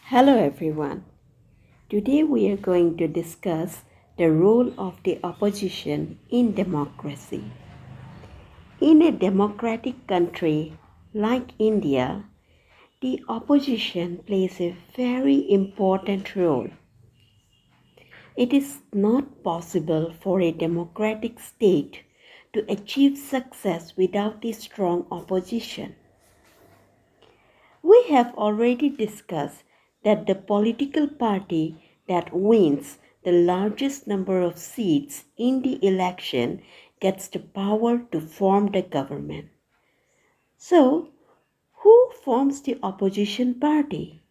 Hello everyone. Today we are going to discuss the role of the opposition in democracy. In a democratic country like India, the opposition plays a very important role. It is not possible for a democratic state to achieve success without a strong opposition. We have already discussed that the political party that wins the largest number of seats in the election gets the power to form the government. So, who forms the opposition party?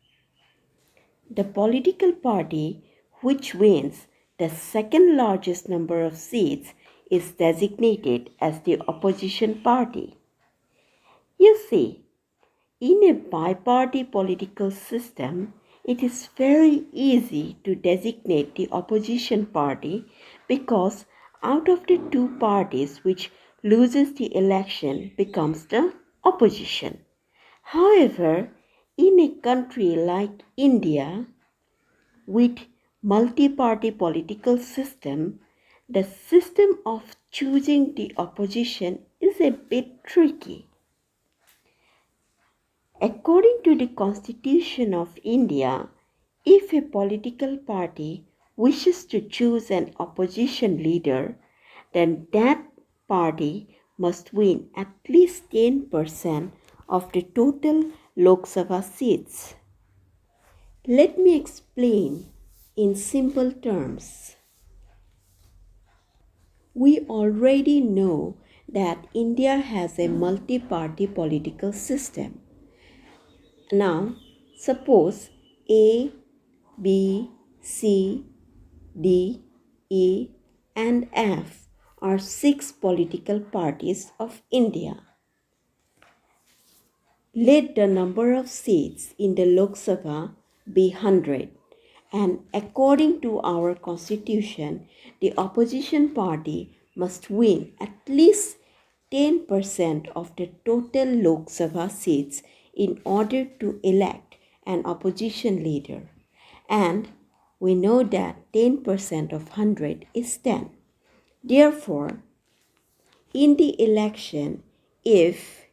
The political party which wins the second largest number of seats is designated as the opposition party. You see, in a bi-party political system, it is very easy to designate the opposition party because out of the two parties which loses the election becomes the opposition. However, in a country like India with multi-party political system, the system of choosing the opposition is a bit tricky. According to the Constitution of India, if a political party wishes to choose an opposition leader, then that party must win at least 10% of the total Lok Sabha seats. Let me explain in simple terms. We already know that India has a multi-party political system. Now, suppose A, B, C, D, E, and F are 6 political parties of India. Let the number of seats in the Lok Sabha be 100, and according to our constitution, the opposition party must win at least 10% of the total Lok Sabha seats in order to elect an opposition leader. And we know that 10% of 100 is 10. Therefore, in the election, if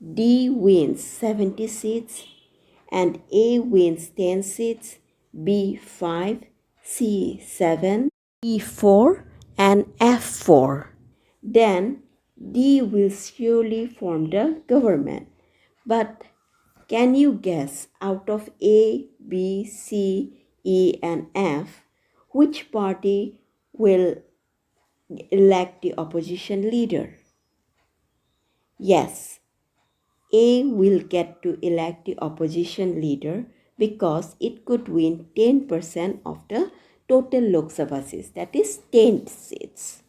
D wins 70 seats and A wins 10 seats, B 5, C 7, E 4, and F 4, then D will surely form the government. But can you guess out of A, B, C, E, and F, which party will elect the opposition leader? Yes, A will get to elect the opposition leader because it could win 10% of the total Lok Sabha seats, that is 10 seats.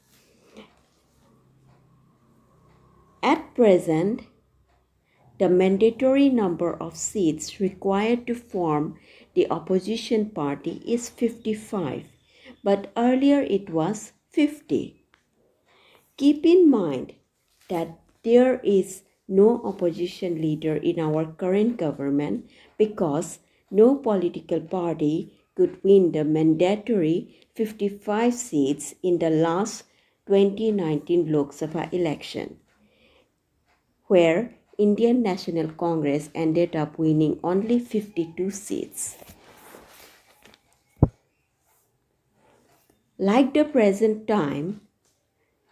At present, the mandatory number of seats required to form the opposition party is 55, but earlier it was 50. Keep in mind that there is no opposition leader in our current government because no political party could win the mandatory 55 seats in the last 2019 Lok Sabha election, where Indian National Congress ended up winning only 52 seats. Like the present time,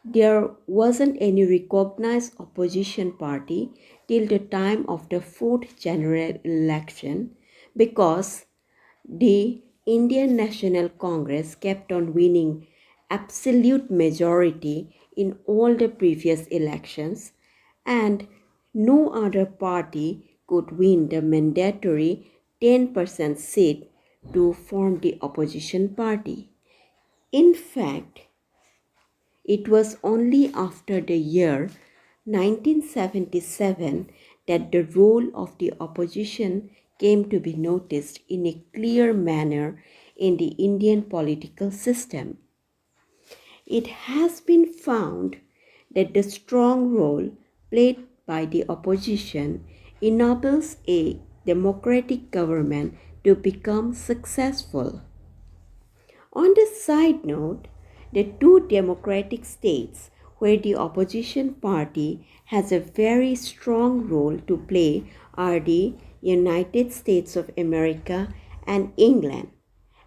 there wasn't any recognized opposition party till the time of the 4th general election because the Indian National Congress kept on winning absolute majority in all the previous elections, and no other party could win the mandatory 10% seat to form the opposition party. In fact, it was only after the year 1977 that the role of the opposition came to be noticed in a clear manner in the Indian political system. It has been found that the strong role played by the opposition enables a democratic government to become successful. On the side note, the two democratic states where the opposition party has a very strong role to play are the United States of America and England,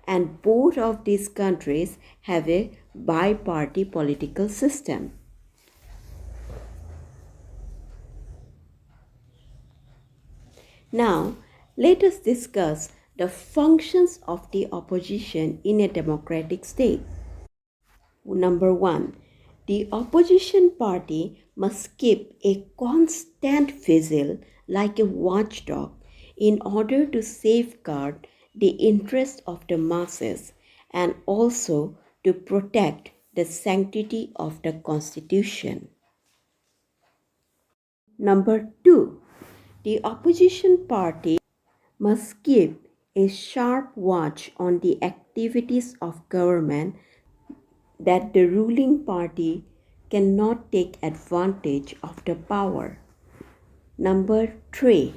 and both of these countries have a bi-party political system. Now, let us discuss the functions of the opposition in a democratic state. Number one, the opposition party must keep a constant vigil like a watchdog in order to safeguard the interests of the masses and also to protect the sanctity of the Constitution. Number two, the opposition party must keep a sharp watch on the activities of government that the ruling party cannot take advantage of the power. Number three,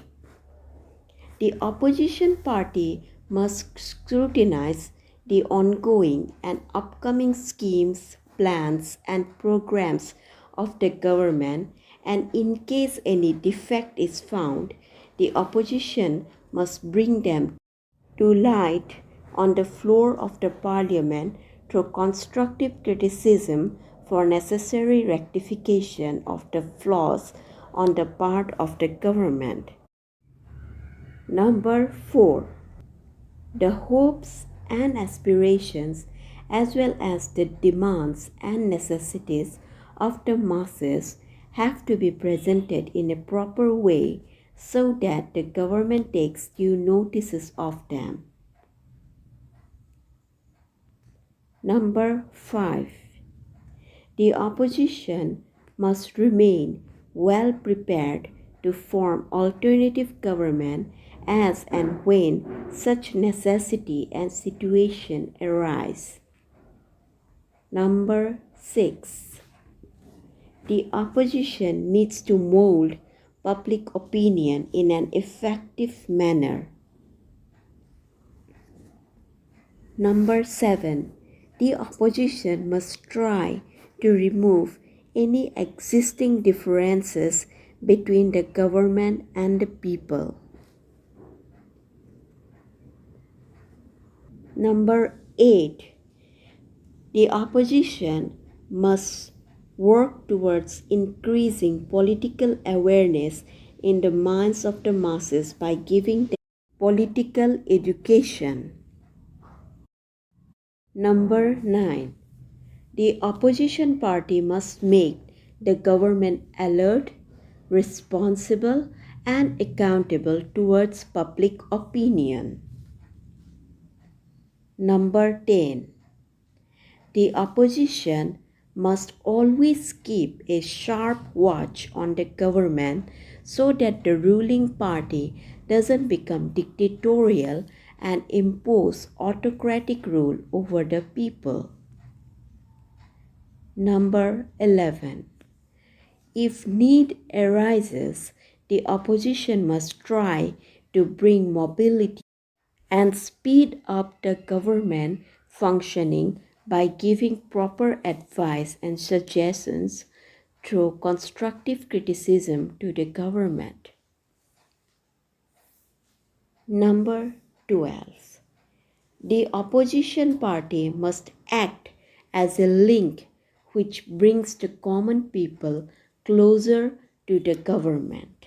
the opposition party must scrutinize the ongoing and upcoming schemes, plans, and programs of the government, and in case any defect is found, the opposition must bring them to light on the floor of the parliament through constructive criticism for necessary rectification of the flaws on the part of the government. Number 4. The hopes and aspirations as well as the demands and necessities of the masses have to be presented in a proper way so that the government takes due notices of them. Number 5. The opposition must remain well prepared to form alternative government as and when such necessity and situation arise. Number 6. The opposition needs to mold public opinion in an effective manner. Number 7. The opposition must try to remove any existing differences between the government and the people. Number 8. The opposition must work towards increasing political awareness in the minds of the masses by giving them political education. Number 9. The opposition party must make the government alert, responsible, and accountable towards public opinion. Number 10. The opposition must always keep a sharp watch on the government so that the ruling party doesn't become dictatorial and impose autocratic rule over the people. Number 11. If need arises, the opposition must try to bring mobility and speed up the government functioning by giving proper advice and suggestions through constructive criticism to the government. Number 12. The opposition party must act as a link which brings the common people closer to the government.